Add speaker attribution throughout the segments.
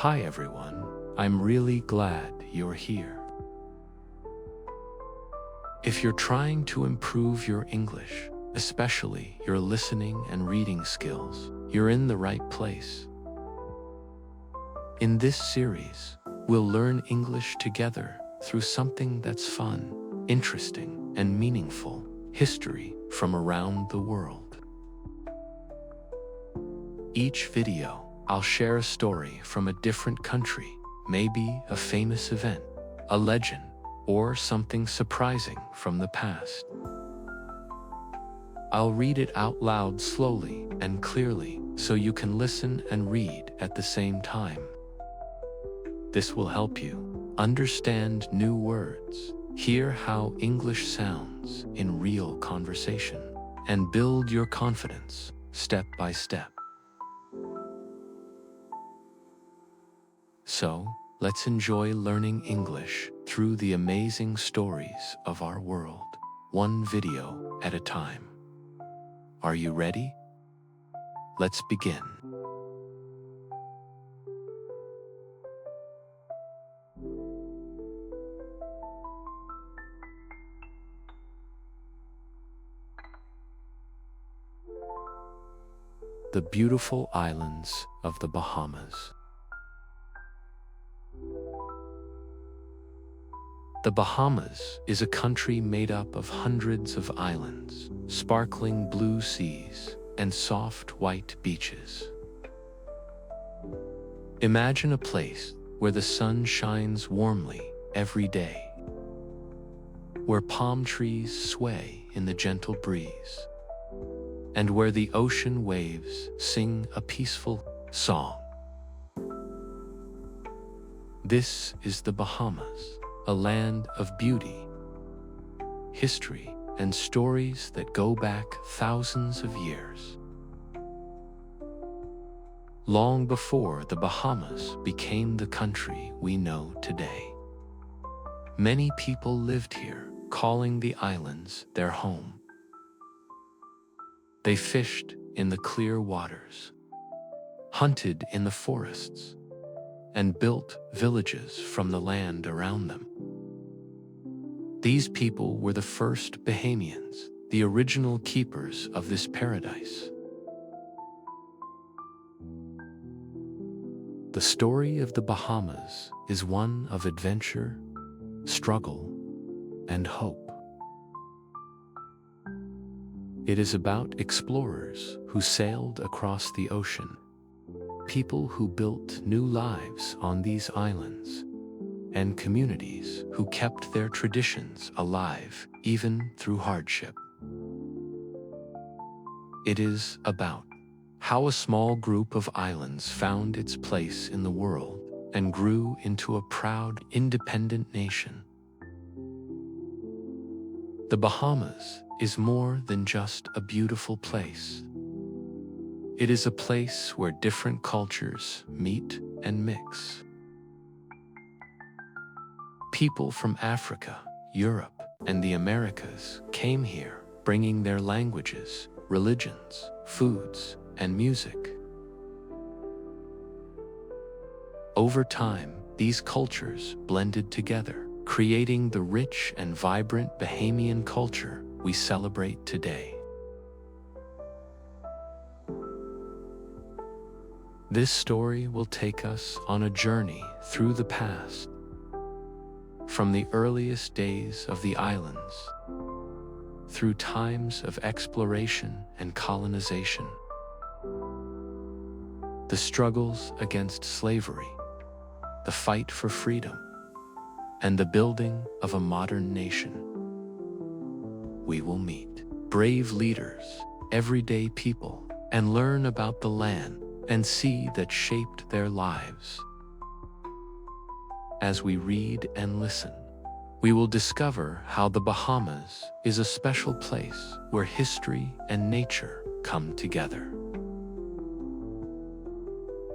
Speaker 1: Hi everyone, I'm really glad you're here. If you're trying to improve your English, especially your listening and reading skills, you're in the right place. In this series, we'll learn English together through something that's fun, interesting, and meaningful, history from around the world. Each video, I'll share a story from a different country, maybe a famous event, a legend, or something surprising from the past. I'll read it out loud slowly and clearly so you can listen and read at the same time. This will help you understand new words, hear how English sounds in real conversation, and build your confidence step by step. So, let's enjoy learning English through the amazing stories of our world, one video at a time. Are you ready? Let's begin. The beautiful islands of the Bahamas. The Bahamas is a country made up of hundreds of islands, sparkling blue seas, and soft white beaches. Imagine a place where the sun shines warmly every day, where palm trees sway in the gentle breeze, and where the ocean waves sing a peaceful song. This is the Bahamas, a land of beauty, history, and stories that go back thousands of years. Long before the Bahamas became the country we know today, many people lived here, calling the islands their home. They fished in the clear waters, hunted in the forests, and built villages from the land around them. These people were the first Bahamians, the original keepers of this paradise. The story of the Bahamas is one of adventure, struggle, and hope. It is about explorers who sailed across the ocean, people who built new lives on these islands, and communities who kept their traditions alive even through hardship. It is about how a small group of islands found its place in the world and grew into a proud, independent nation. The Bahamas is more than just a beautiful place. It is a place where different cultures meet and mix. People from Africa, Europe, and the Americas came here, bringing their languages, religions, foods, and music. Over time, these cultures blended together, creating the rich and vibrant Bahamian culture we celebrate today. This story will take us on a journey through the past, from the earliest days of the islands, through times of exploration and colonization, the struggles against slavery, the fight for freedom, and the building of a modern nation. We will meet brave leaders, everyday people, and learn about the land and sea that shaped their lives. As we read and listen, we will discover how the Bahamas is a special place where history and nature come together.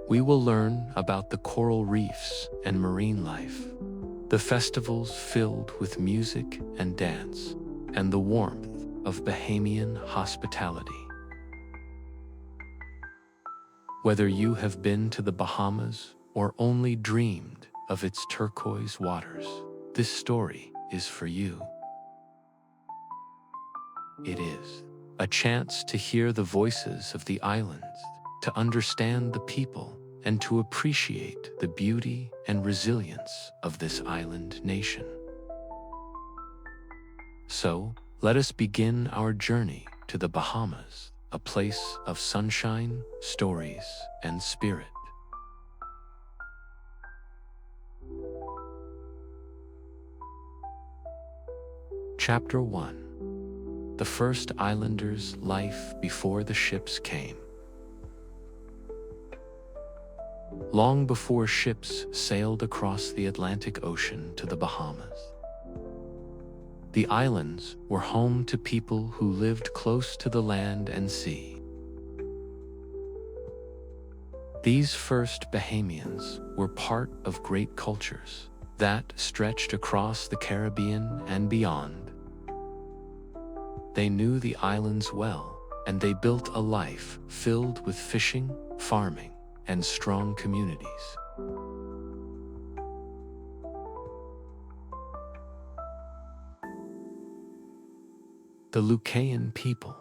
Speaker 1: We will learn about the coral reefs and marine life, the festivals filled with music and dance, and the warmth of Bahamian hospitality. Whether you have been to the Bahamas or only dreamed of its turquoise waters, this story is for you. It is a chance to hear the voices of the islands, to understand the people, and to appreciate the beauty and resilience of this island nation. So, let us begin our journey to the Bahamas, a place of sunshine, stories, and spirit. Chapter 1: The First Islanders' Life Before the Ships Came. Long before ships sailed across the Atlantic Ocean to the Bahamas, the islands were home to people who lived close to the land and sea. These first Bahamians were part of great cultures that stretched across the Caribbean and beyond. They knew the islands well, and they built a life filled with fishing, farming, and strong communities. The Lucayan people.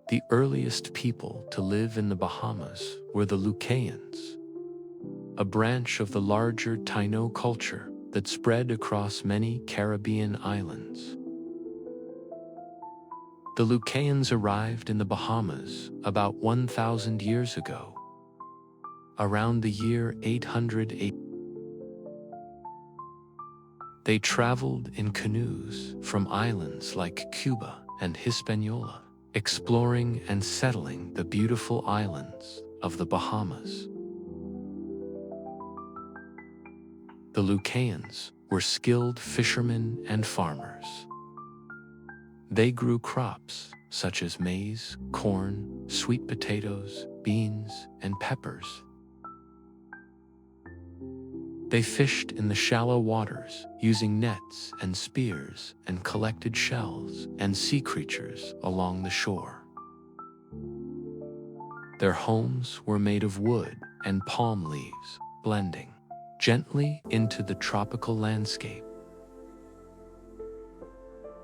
Speaker 1: The earliest people to live in the Bahamas were the Lucayans, a branch of the larger Taino culture that spread across many Caribbean islands. The Lucayans arrived in the Bahamas about 1,000 years ago, around the year 808. They traveled in canoes from islands like Cuba and Hispaniola, exploring and settling the beautiful islands of the Bahamas. The Lucayans were skilled fishermen and farmers. They grew crops such as maize, corn, sweet potatoes, beans, and peppers. They fished in the shallow waters using nets and spears and collected shells and sea creatures along the shore. Their homes were made of wood and palm leaves, blending gently into the tropical landscape.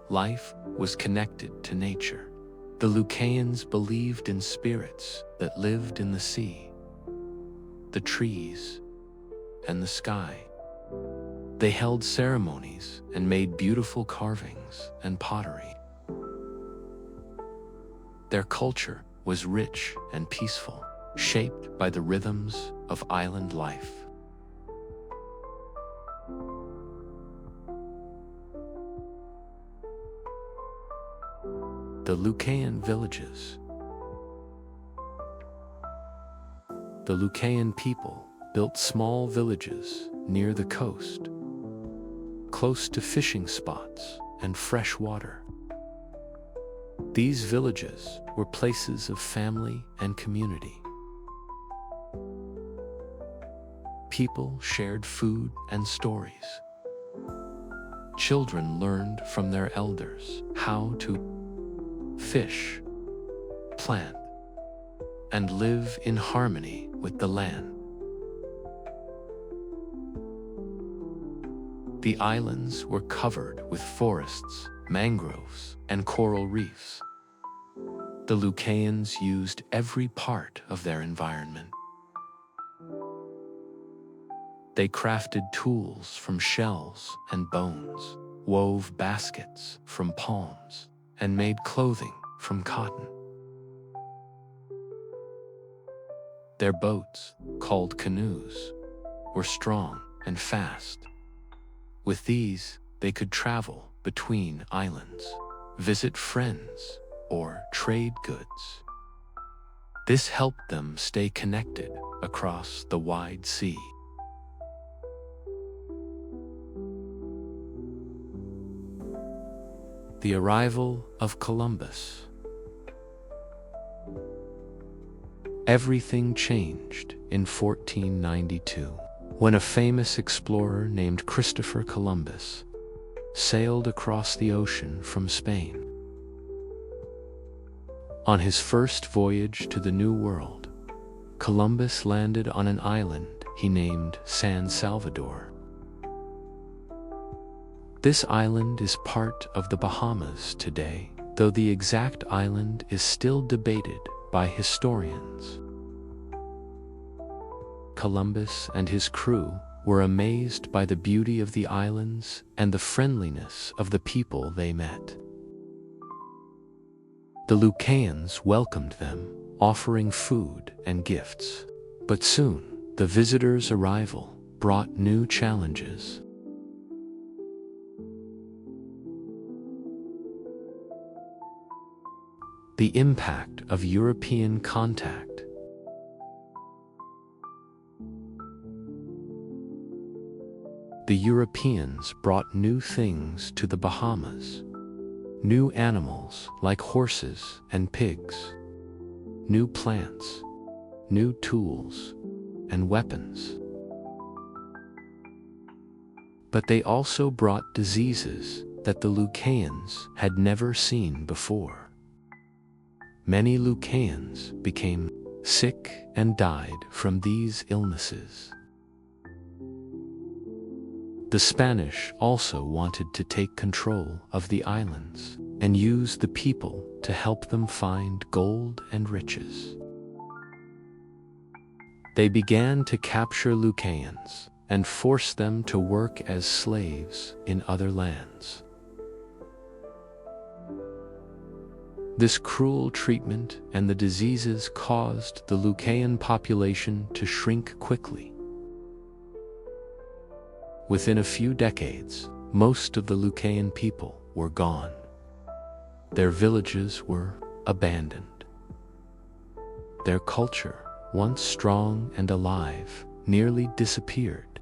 Speaker 1: Life was connected to nature. The Lucayans believed in spirits that lived in the sea, the trees, and the sky. They held ceremonies and made beautiful carvings and pottery. Their culture was rich and peaceful, shaped by the rhythms of island life. The Lucayan villages. The Lucayan people built small villages near the coast, close to fishing spots and fresh water. These villages were places of family and community. People shared food and stories. Children learned from their elders how to fish, plant, and live in harmony with the land. The islands were covered with forests, mangroves, and coral reefs. The Lucayans used every part of their environment. They crafted tools from shells and bones, wove baskets from palms, and made clothing from cotton. Their boats, called canoes, were strong and fast. With these, they could travel between islands, visit friends, or trade goods. This helped them stay connected across the wide sea. The arrival of Columbus. Everything changed in 1492. When a famous explorer named Christopher Columbus sailed across the ocean from Spain. On his first voyage to the New World, Columbus landed on an island he named San Salvador. This island is part of the Bahamas today, though the exact island is still debated by historians. Columbus and his crew were amazed by the beauty of the islands and the friendliness of the people they met. The Lucayans welcomed them, offering food and gifts. But soon, the visitors' arrival brought new challenges. The impact of European contact. The Europeans brought new things to the Bahamas. New animals like horses and pigs. New plants, new tools, and weapons. But they also brought diseases that the Lucayans had never seen before. Many Lucayans became sick and died from these illnesses. The Spanish also wanted to take control of the islands and use the people to help them find gold and riches. They began to capture Lucayans and force them to work as slaves in other lands. This cruel treatment and the diseases caused the Lucayan population to shrink quickly. Within a few decades, most of the Lucayan people were gone. Their villages were abandoned. Their culture, once strong and alive, nearly disappeared.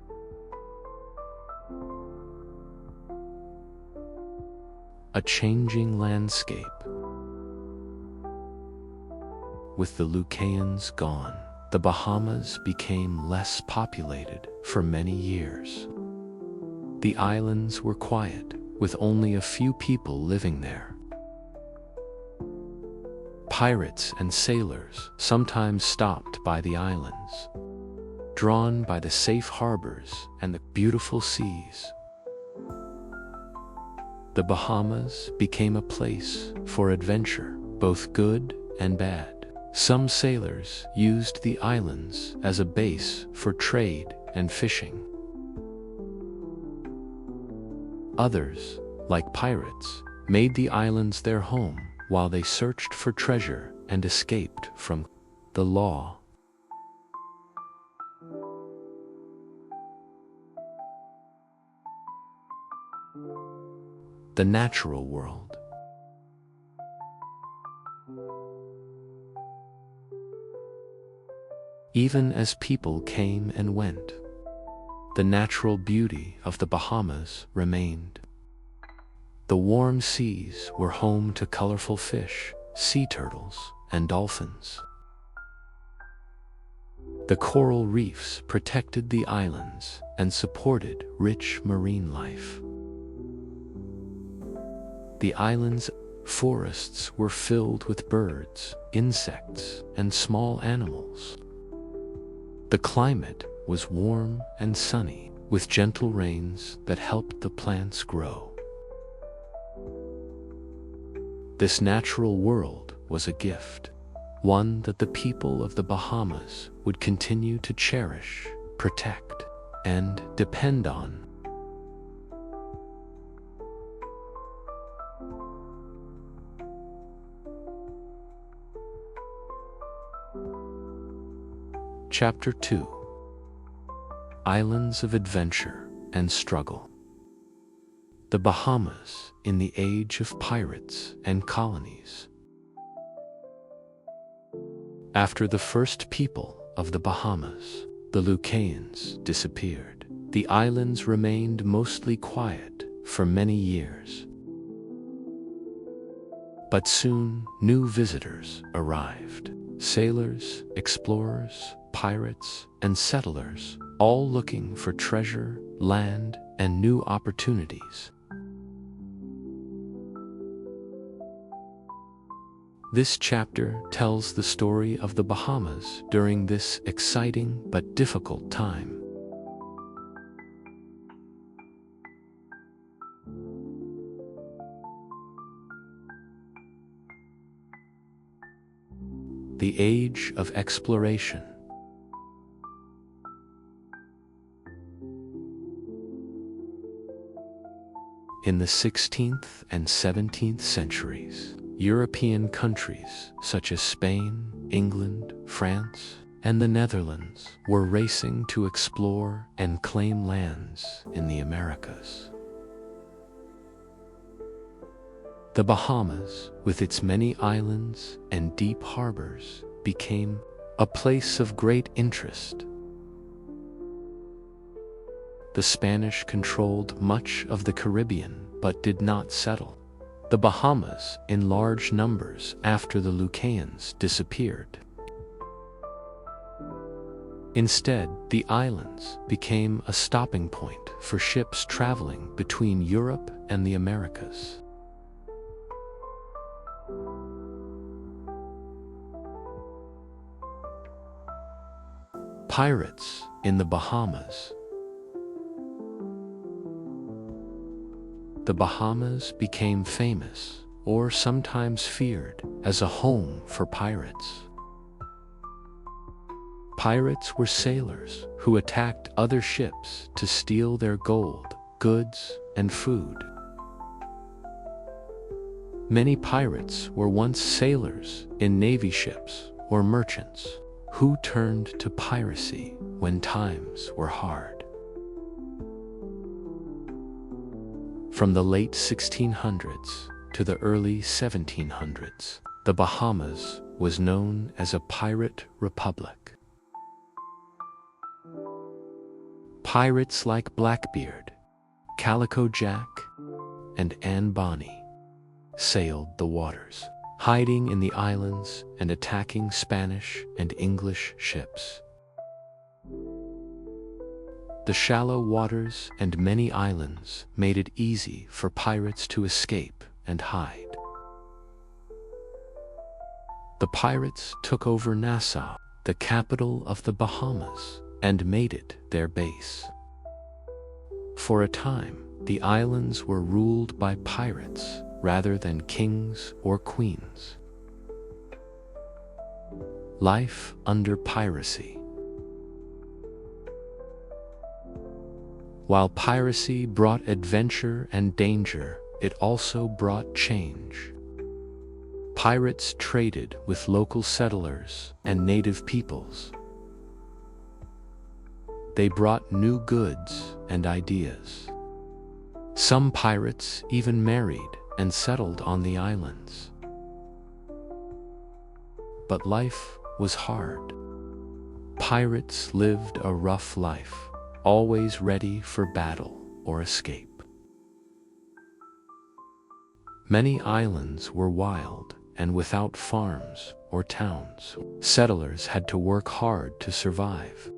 Speaker 1: A changing landscape. With the Lucayans gone, the Bahamas became less populated for many years. The islands were quiet, with only a few people living there. Pirates and sailors sometimes stopped by the islands, drawn by the safe harbors and the beautiful seas. The Bahamas became a place for adventure, both good and bad. Some sailors used the islands as a base for trade and fishing. Others, like pirates, made the islands their home while they searched for treasure and escaped from the law. The natural world. Even as people came and went, the natural beauty of the Bahamas remained. The warm seas were home to colorful fish, sea turtles, and dolphins. The coral reefs protected the islands and supported rich marine life. The islands' forests were filled with birds, insects, and small animals. The climate was warm and sunny, with gentle rains that helped the plants grow. This natural world was a gift, one that the people of the Bahamas would continue to cherish, protect, and depend on. Chapter 2: Islands of Adventure and Struggle. The Bahamas in the age of pirates and colonies. After the first people of the Bahamas, the Lucayans, disappeared, the islands remained mostly quiet for many years. But soon new visitors arrived. Sailors, explorers, pirates, and settlers, all looking for treasure, land, and new opportunities. This chapter tells the story of the Bahamas during this exciting but difficult time. The Age of Exploration. In the 16th and 17th centuries, European countries such as Spain, England, France, and the Netherlands were racing to explore and claim lands in the Americas. The Bahamas, with its many islands and deep harbors, became a place of great interest. The Spanish controlled much of the Caribbean but did not settle the Bahamas in large numbers after the Lucayans disappeared. Instead, the islands became a stopping point for ships traveling between Europe and the Americas. Pirates in the Bahamas. The Bahamas became famous, or sometimes feared, as a home for pirates. Pirates were sailors who attacked other ships to steal their gold, goods, and food. Many pirates were once sailors in navy ships or merchants who turned to piracy when times were hard. From the late 1600s to the early 1700s, the Bahamas was known as a pirate republic. Pirates like Blackbeard, Calico Jack, and Anne Bonny sailed the waters, hiding in the islands and attacking Spanish and English ships. The shallow waters and many islands made it easy for pirates to escape and hide. The pirates took over Nassau, the capital of the Bahamas, and made it their base. For a time, the islands were ruled by pirates rather than kings or queens. Life under piracy. While piracy brought adventure and danger, it also brought change. Pirates traded with local settlers and native peoples. They brought new goods and ideas. Some pirates even married and settled on the islands. But life was hard. Pirates lived a rough life, always ready for battle or escape. Many islands were wild and without farms or towns. Settlers had to work hard to survive.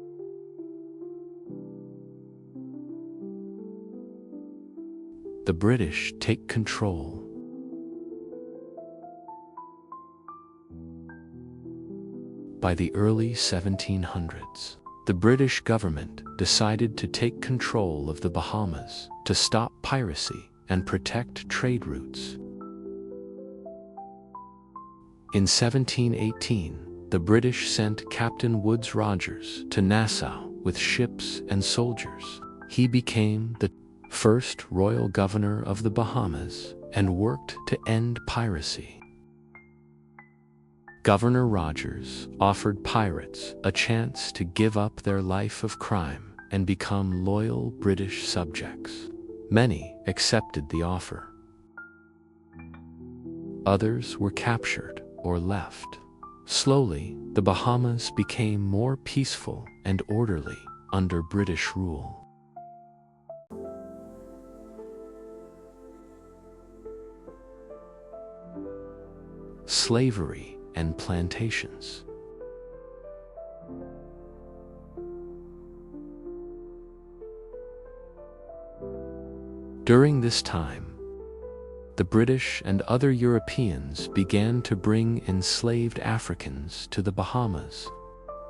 Speaker 1: The British take control. By the early 1700s, the British government decided to take control of the Bahamas to stop piracy and protect trade routes. In 1718, the British sent Captain Woodes Rogers to Nassau with ships and soldiers. He became the first royal governor of the Bahamas and worked to end piracy. Governor Rogers offered pirates a chance to give up their life of crime and become loyal British subjects. Many accepted the offer. Others were captured or left. Slowly, the Bahamas became more peaceful and orderly under British rule. Slavery and plantations. During this time, the British and other Europeans began to bring enslaved Africans to the Bahamas.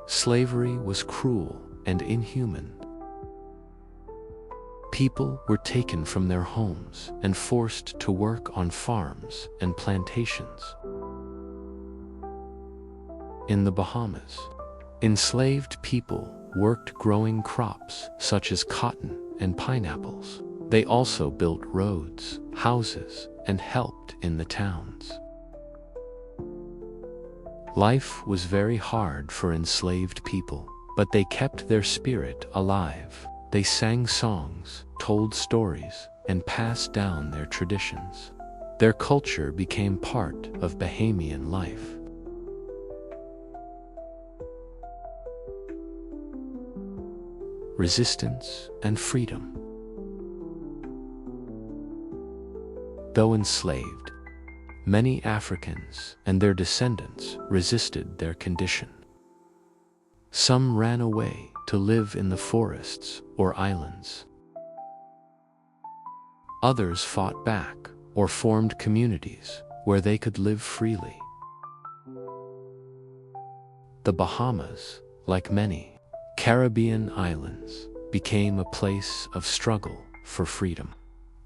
Speaker 1: Slavery was cruel and inhuman. People were taken from their homes and forced to work on farms and plantations. In the Bahamas, enslaved people worked growing crops such as cotton and pineapples. They also built roads, houses, and helped in the towns. Life was very hard for enslaved people, but they kept their spirit alive. They sang songs, told stories, and passed down their traditions. Their culture became part of Bahamian life. Resistance and freedom. Though enslaved, many Africans and their descendants resisted their condition. Some ran away to live in the forests or islands. Others fought back or formed communities where they could live freely. The Bahamas, like many Caribbean islands, became a place of struggle for freedom.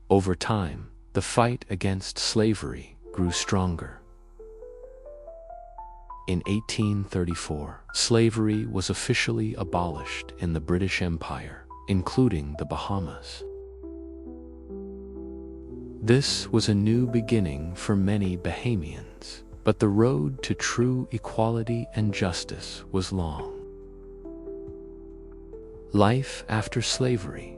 Speaker 1: Over time, the fight against slavery grew stronger. In 1834, slavery was officially abolished in the British Empire, including the Bahamas. This was a new beginning for many Bahamians, but the road to true equality and justice was long. Life after slavery.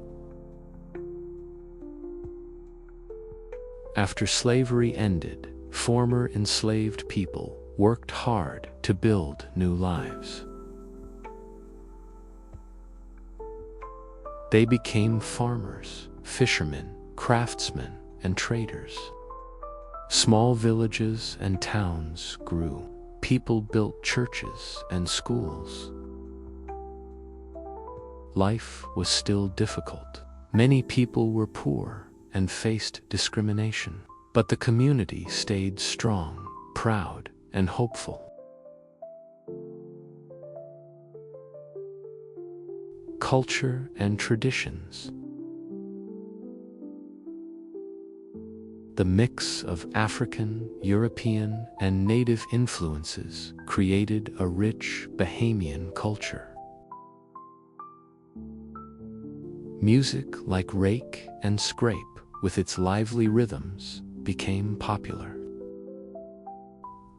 Speaker 1: After slavery ended, former enslaved people worked hard to build new lives. They became farmers, fishermen, craftsmen, and traders. Small villages and towns grew. People built churches and schools. Life was still difficult. Many people were poor and faced discrimination, but the community stayed strong, proud, and hopeful. Culture and traditions. The mix of African, European, and native influences created a rich Bahamian culture. Music like rake and scrape, with its lively rhythms, became popular.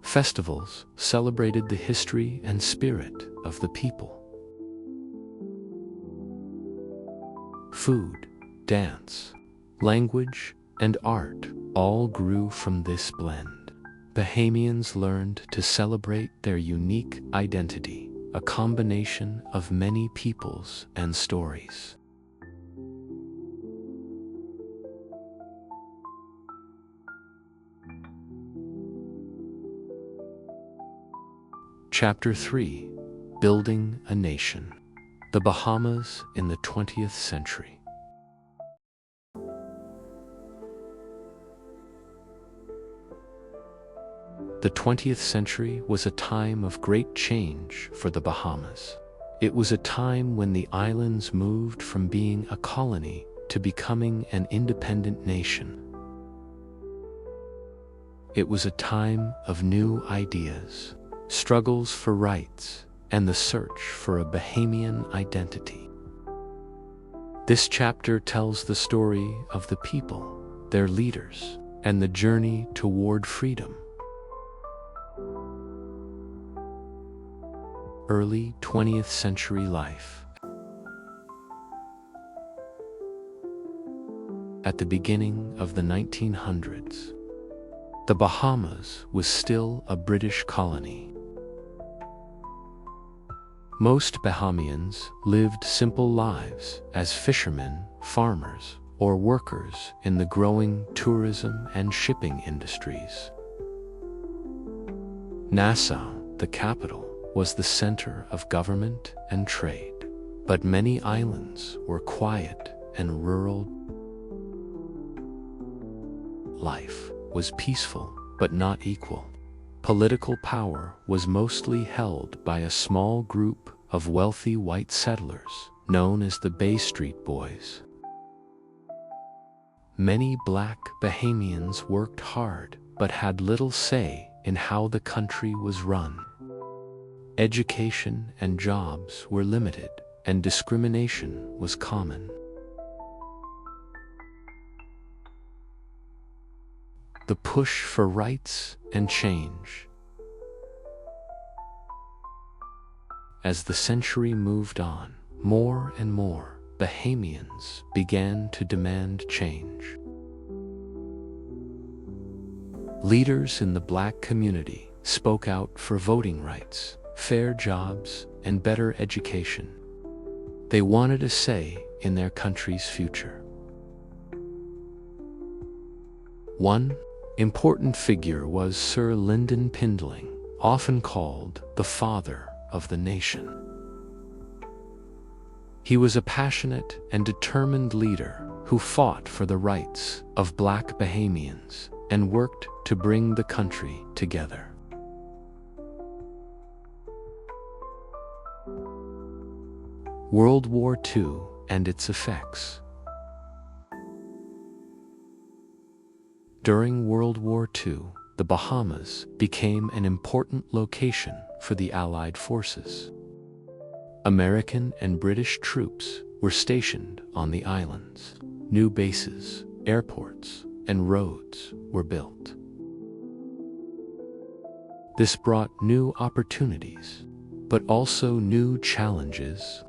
Speaker 1: Festivals celebrated the history and spirit of the people. Food, dance, language, and art all grew from this blend. Bahamians learned to celebrate their unique identity, a combination of many peoples and stories. Chapter 3: Building a Nation. The Bahamas in the 20th century. The 20th century was a time of great change for the Bahamas. It was a time when the islands moved from being a colony to becoming an independent nation. It was a time of new ideas, struggles for rights, and the search for a Bahamian identity. This chapter tells the story of the people, their leaders, and the journey toward freedom. Early 20th century life. At the beginning of the 1900s, the Bahamas was still a British colony. Most Bahamians lived simple lives as fishermen, farmers, or workers in the growing tourism and shipping industries. Nassau, the capital, was the center of government and trade, but many islands were quiet and rural. life was peaceful but not equal. Political power was mostly held by a small group of wealthy white settlers known as the Bay Street Boys. Many black Bahamians worked hard but had little say in how the country was run. Education and jobs were limited, and discrimination was common. The push for rights and change. As the century moved on, more and more Bahamians began to demand change. Leaders in the black community spoke out for voting rights, fair jobs, and better education. They wanted a say in their country's future. One important figure was Sir Lyndon Pindling, often called the father of the nation. He was a passionate and determined leader who fought for the rights of black Bahamians and worked to bring the country together. World War II and its effects. During World War II, the Bahamas became an important location for the Allied forces. American and British troops were stationed on the islands. New bases, airports, and roads were built. This brought new opportunities, but also new challenges.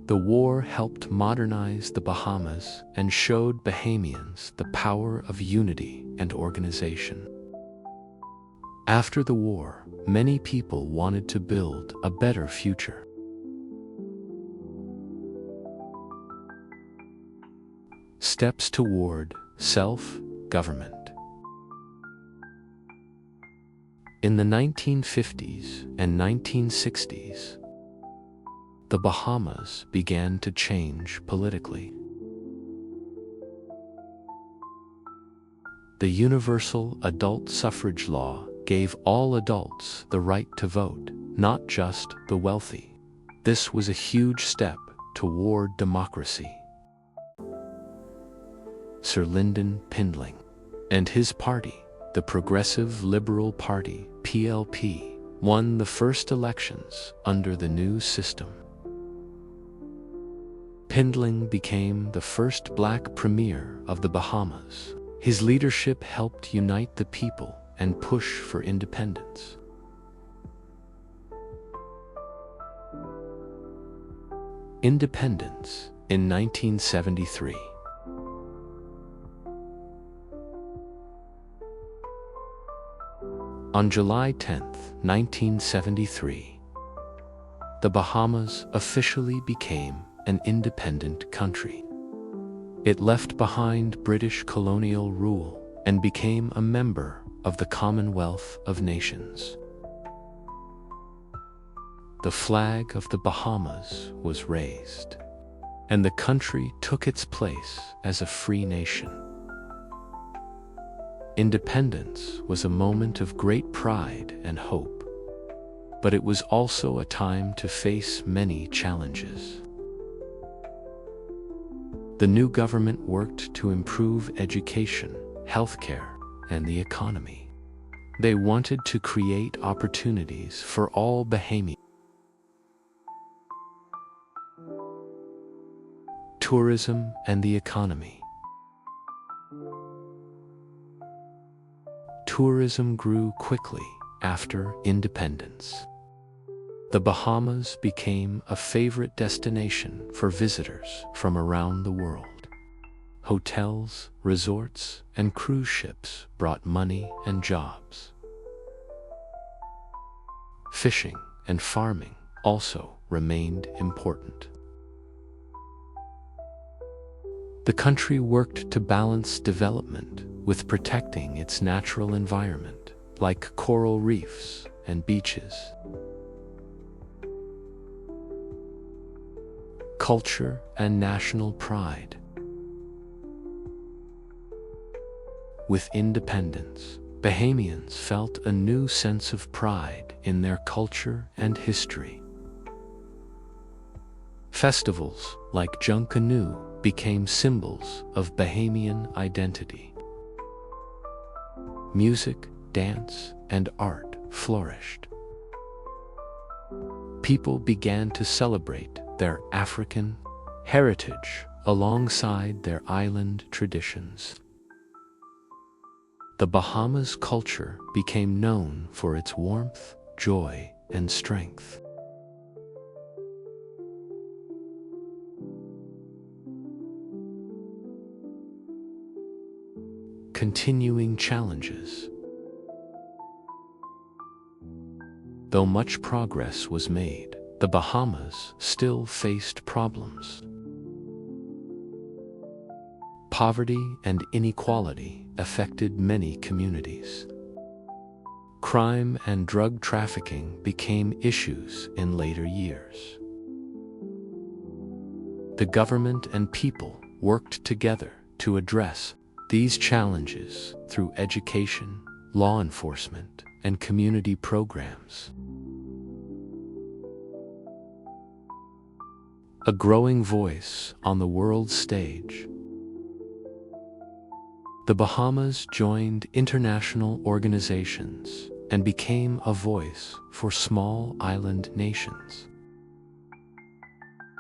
Speaker 1: The war helped modernize the Bahamas and showed Bahamians the power of unity and organization. After the war, many people wanted to build a better future. Steps toward self-government. In the 1950s and 1960s, the Bahamas began to change politically. The universal adult suffrage law gave all adults the right to vote, not just the wealthy. This was a huge step toward democracy. Sir Lyndon Pindling and his party, the Progressive Liberal Party, PLP, won the first elections under the new system. Pindling became the first black premier of the Bahamas. His leadership helped unite the people and push for independence. Independence in 1973. On July 10, 1973, the Bahamas officially became an independent country. It left behind British colonial rule and became a member of the Commonwealth of Nations. The flag of the Bahamas was raised, and the country took its place as a free nation. Independence was a moment of great pride and hope, but it was also a time to face many challenges. The new government worked to improve education, healthcare, and the economy. They wanted to create opportunities for all Bahamians. Tourism and the economy. Tourism grew quickly after independence. The Bahamas became a favorite destination for visitors from around the world. Hotels, resorts, and cruise ships brought money and jobs. Fishing and farming also remained important. The country worked to balance development with protecting its natural environment, like coral reefs and beaches. Culture and national pride. With independence, Bahamians felt a new sense of pride in their culture and history. Festivals like Junkanoo became symbols of Bahamian identity. Music, dance, and art flourished. People began to celebrate their African heritage alongside their island traditions. The Bahamas culture became known for its warmth, joy, and strength. Continuing challenges. Though much progress was made, the Bahamas still faced problems. Poverty and inequality affected many communities. Crime and drug trafficking became issues in later years. The government and people worked together to address these challenges through education, law enforcement, and community programs. A growing voice on the world stage. The Bahamas joined international organizations and became a voice for small island nations.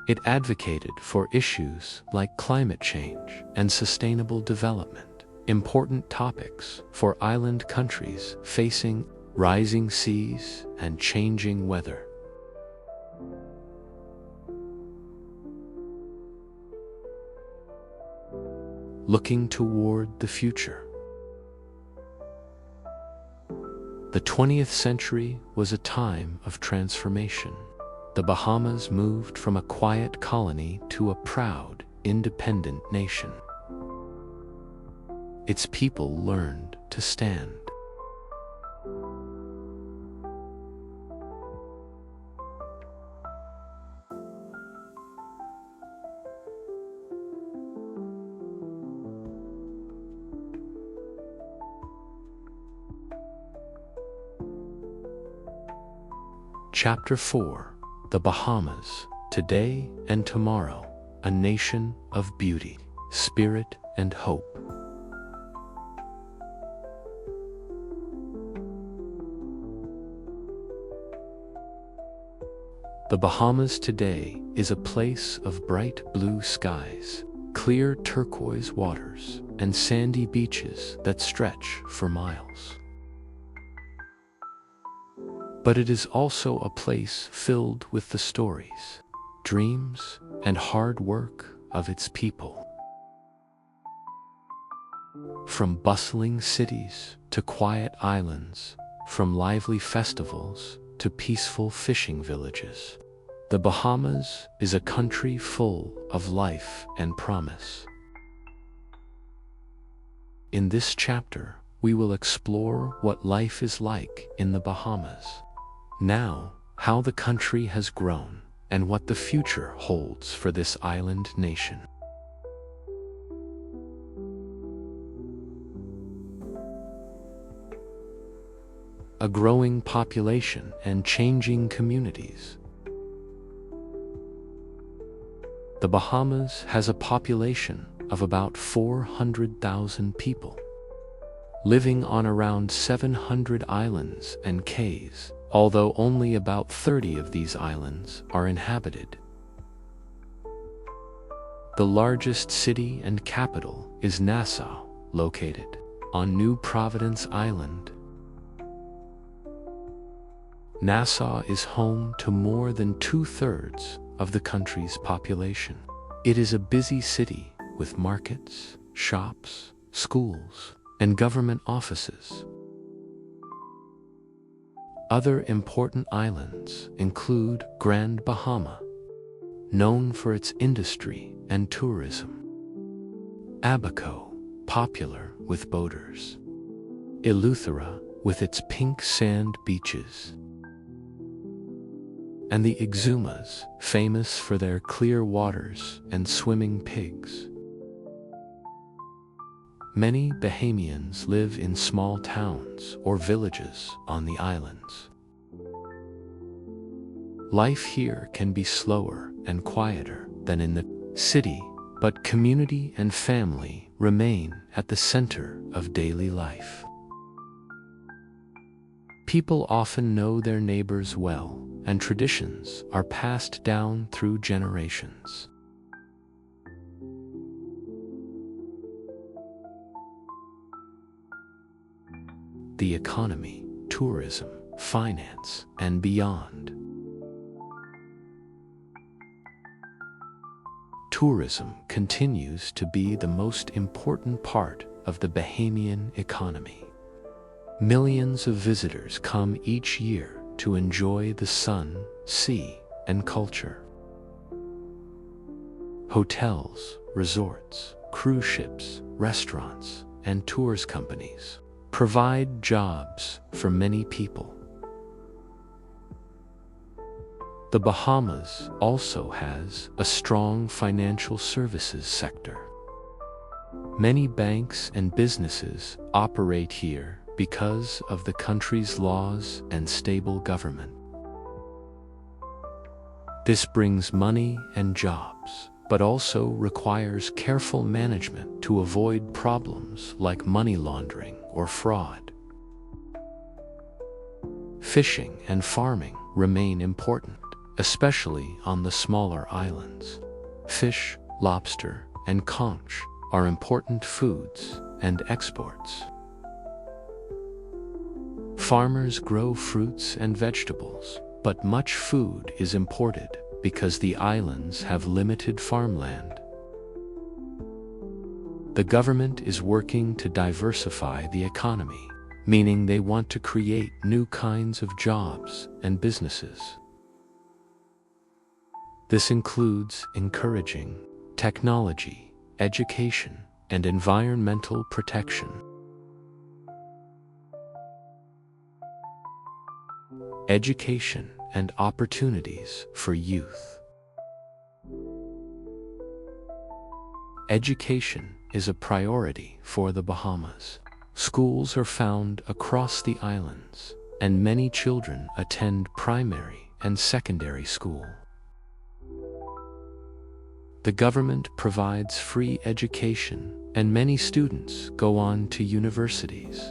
Speaker 1: It advocated for issues like climate change and sustainable development, important topics for island countries facing rising seas and changing weather. Looking toward the future. The 20th century was a time of transformation. The Bahamas moved from a quiet colony to a proud, independent nation. Its people learned to stand. Chapter 4: The Bahamas, Today and Tomorrow, a Nation of Beauty, Spirit, and Hope. The Bahamas today is a place of bright blue skies, clear turquoise waters, and sandy beaches that stretch for miles. But it is also a place filled with the stories, dreams, and hard work of its people. From bustling cities to quiet islands, from lively festivals to peaceful fishing villages, the Bahamas is a country full of life and promise. In this chapter, we will explore what life is like in the Bahamas. Now, how the country has grown, and what the future holds for this island nation. A growing population and changing communities. The Bahamas has a population of about 400,000 people, living on around 700 islands and cays, although only about 30 of these islands are inhabited. The largest city and capital is Nassau, located on New Providence Island. Nassau is home to more than 2/3 of the country's population. It is a busy city with markets, shops, schools, and government offices. Other important islands include Grand Bahama, known for its industry and tourism; Abaco, popular with boaters; Eleuthera, with its pink sand beaches; and the Exumas, famous for their clear waters and swimming pigs. Many Bahamians live in small towns or villages on the islands. Life here can be slower and quieter than in the city, but community and family remain at the center of daily life. People often know their neighbors well, and traditions are passed down through generations. The economy, tourism, finance, and beyond. Tourism continues to be the most important part of the Bahamian economy. Millions of visitors come each year to enjoy the sun, sea, and culture. Hotels, resorts, cruise ships, restaurants, and tours companies provide jobs for many people. The Bahamas also has a strong financial services sector. Many banks and businesses operate here because of the country's laws and stable government. This brings money and jobs, but also requires careful management to avoid problems like money laundering or fraud. Fishing and farming remain important, especially on the smaller islands. Fish, lobster, and conch are important foods and exports. Farmers grow fruits and vegetables, but much food is imported because the islands have limited farmland. The government is working to diversify the economy, meaning they want to create new kinds of jobs and businesses. This includes encouraging technology, education, and environmental protection. Education and opportunities for youth. Education is a priority for the Bahamas. Schools are found across the islands, and many children attend primary and secondary school. The government provides free education, and many students go on to universities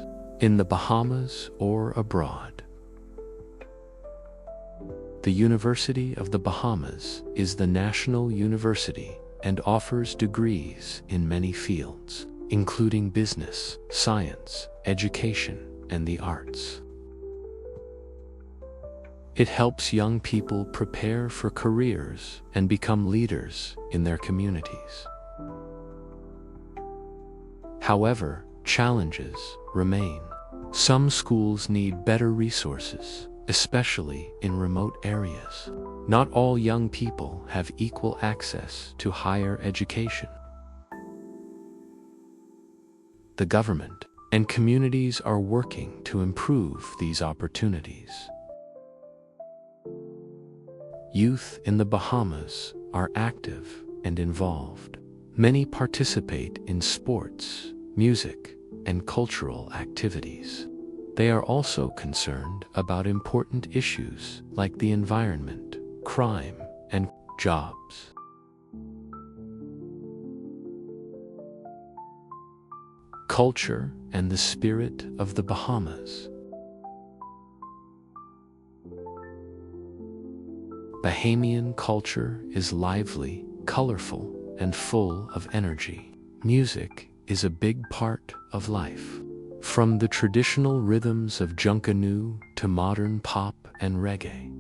Speaker 1: in the Bahamas or abroad. The University of the Bahamas is the national university and offers degrees in many fields, including business, science, education, and the arts. It helps young people prepare for careers and become leaders in their communities. However, challenges remain. Some schools need better resources, especially in remote areas. Not all young people have equal access to higher education. The government and communities are working to improve these opportunities. Youth in the Bahamas are active and involved. Many participate in sports, music, and cultural activities. They are also concerned about important issues like the environment, crime, and jobs. Culture and the spirit of the Bahamas. Bahamian culture is lively, colorful, and full of energy. Music is a big part of life. From the traditional rhythms of Junkanoo to modern pop and reggae.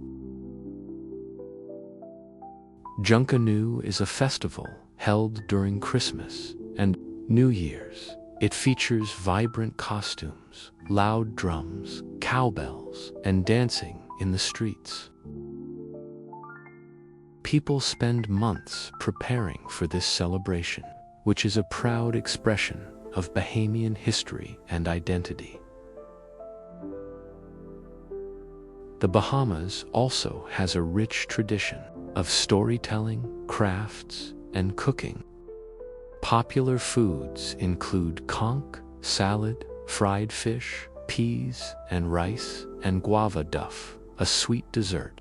Speaker 1: Junkanoo is a festival held during Christmas and New Year's. It features vibrant costumes, loud drums, cowbells, and dancing in the streets. People spend months preparing for this celebration, which is a proud expression of Bahamian history and identity. The Bahamas also has a rich tradition of storytelling, crafts, and cooking. Popular foods include conch, salad, fried fish, peas and rice, and guava duff, a sweet dessert.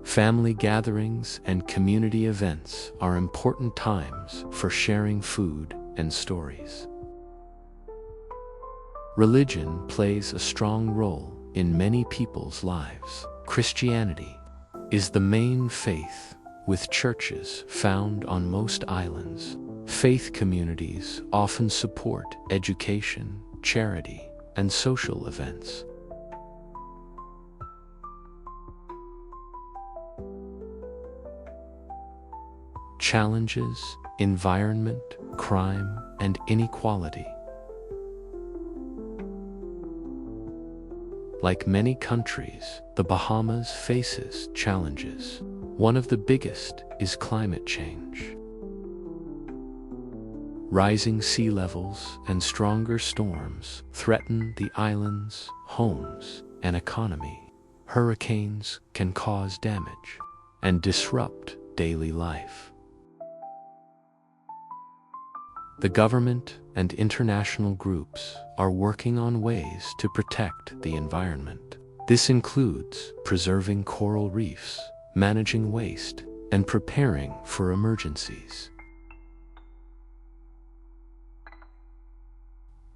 Speaker 1: Family gatherings and community events are important times for sharing food and stories. Religion plays a strong role in many people's lives. Christianity is the main faith, with churches found on most islands. Faith communities often support education, charity, and social events. Challenges: environment, crime, and inequality. Like many countries, the Bahamas faces challenges. One of the biggest is climate change. Rising sea levels and stronger storms threaten the island's homes and economy. Hurricanes can cause damage and disrupt daily life. The government and international groups are working on ways to protect the environment. This includes preserving coral reefs, managing waste, and preparing for emergencies.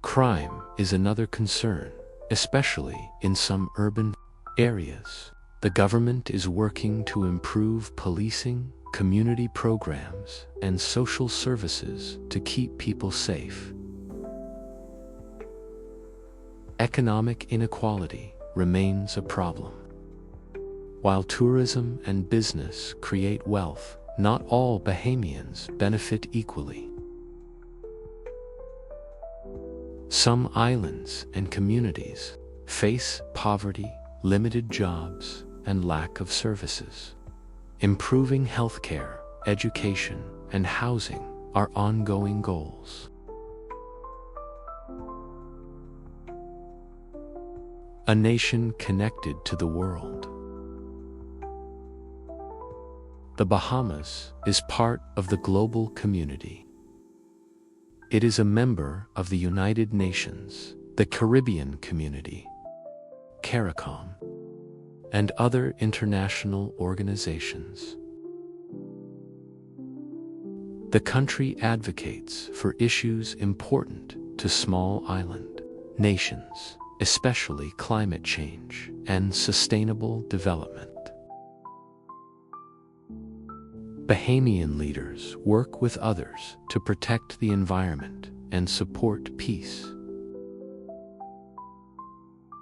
Speaker 1: Crime is another concern, especially in some urban areas. The government is working to improve policing, community programs, and social services to keep people safe. Economic inequality remains a problem. While tourism and business create wealth, not all Bahamians benefit equally. Some islands and communities face poverty, limited jobs, and lack of services. Improving healthcare, education, and housing are ongoing goals. A nation connected to the world. The Bahamas is part of the global community. It is a member of the United Nations, the Caribbean Community, CARICOM, and other international organizations. The country advocates for issues important to small island nations, especially climate change and sustainable development. Bahamian leaders work with others to protect the environment and support peace.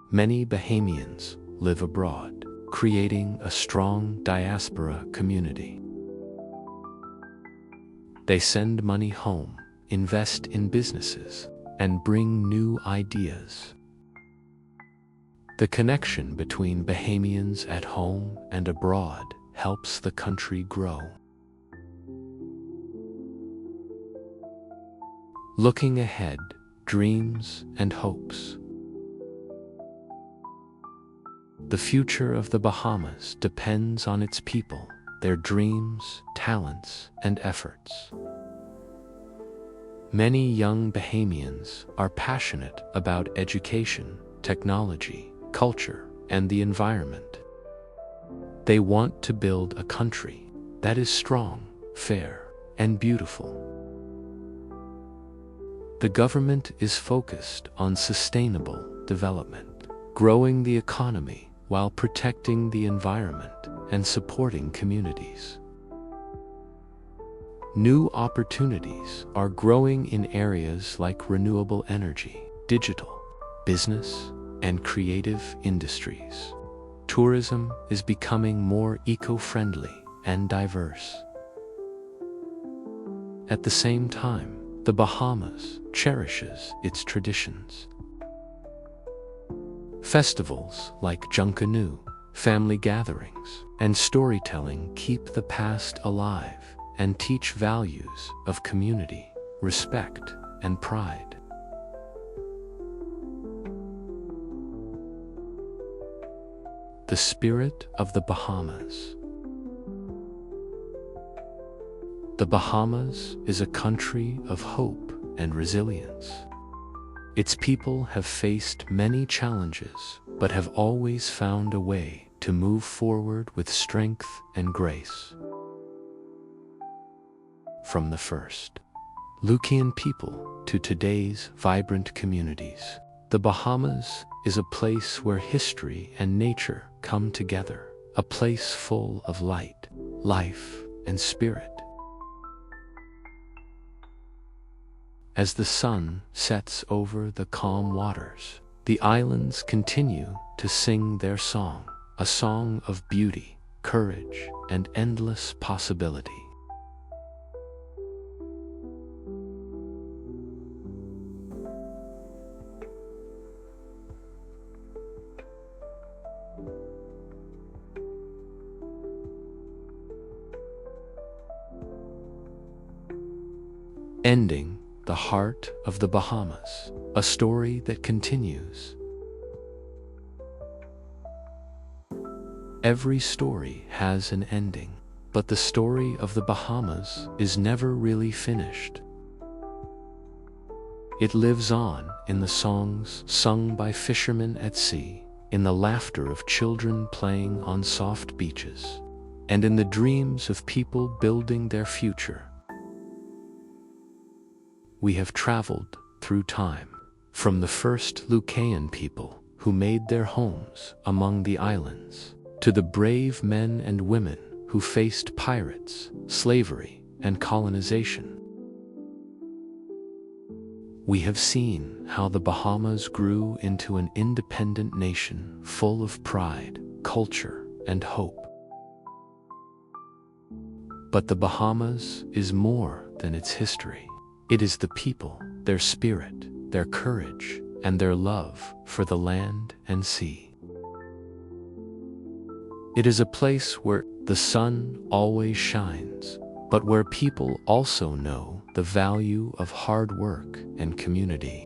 Speaker 1: Many Bahamians live abroad, creating a strong diaspora community. They send money home, invest in businesses, and bring new ideas. The connection between Bahamians at home and abroad helps the country grow. Looking ahead, dreams and hopes. The future of the Bahamas depends on its people, their dreams, talents, and efforts. Many young Bahamians are passionate about education, technology, culture, and the environment. They want to build a country that is strong, fair, and beautiful. The government is focused on sustainable development, growing the economy while protecting the environment and supporting communities. New opportunities are growing in areas like renewable energy, digital, business, and creative industries. Tourism is becoming more eco-friendly and diverse. At the same time, the Bahamas cherishes its traditions. Festivals like Junkanoo, family gatherings, and storytelling keep the past alive and teach values of community, respect, and pride. The spirit of the Bahamas. The Bahamas is a country of hope and resilience. Its people have faced many challenges, but have always found a way to move forward with strength and grace. From the first Lucian people to today's vibrant communities, the Bahamas is a place where history and nature come together, a place full of light, life, and spirit. As the sun sets over the calm waters, the islands continue to sing their song, a song of beauty, courage, and endless possibility. Ending the heart of the Bahamas, a story that continues. Every story has an ending, but the story of the Bahamas is never really finished. It lives on in the songs sung by fishermen at sea, in the laughter of children playing on soft beaches, and in the dreams of people building their future. We have traveled through time, from the first Lucayan people who made their homes among the islands, to the brave men and women who faced pirates, slavery, and colonization. We have seen how the Bahamas grew into an independent nation full of pride, culture, and hope. But the Bahamas is more than its history. It is the people, their spirit, their courage, and their love for the land and sea. It is a place where the sun always shines, but where people also know the value of hard work and community.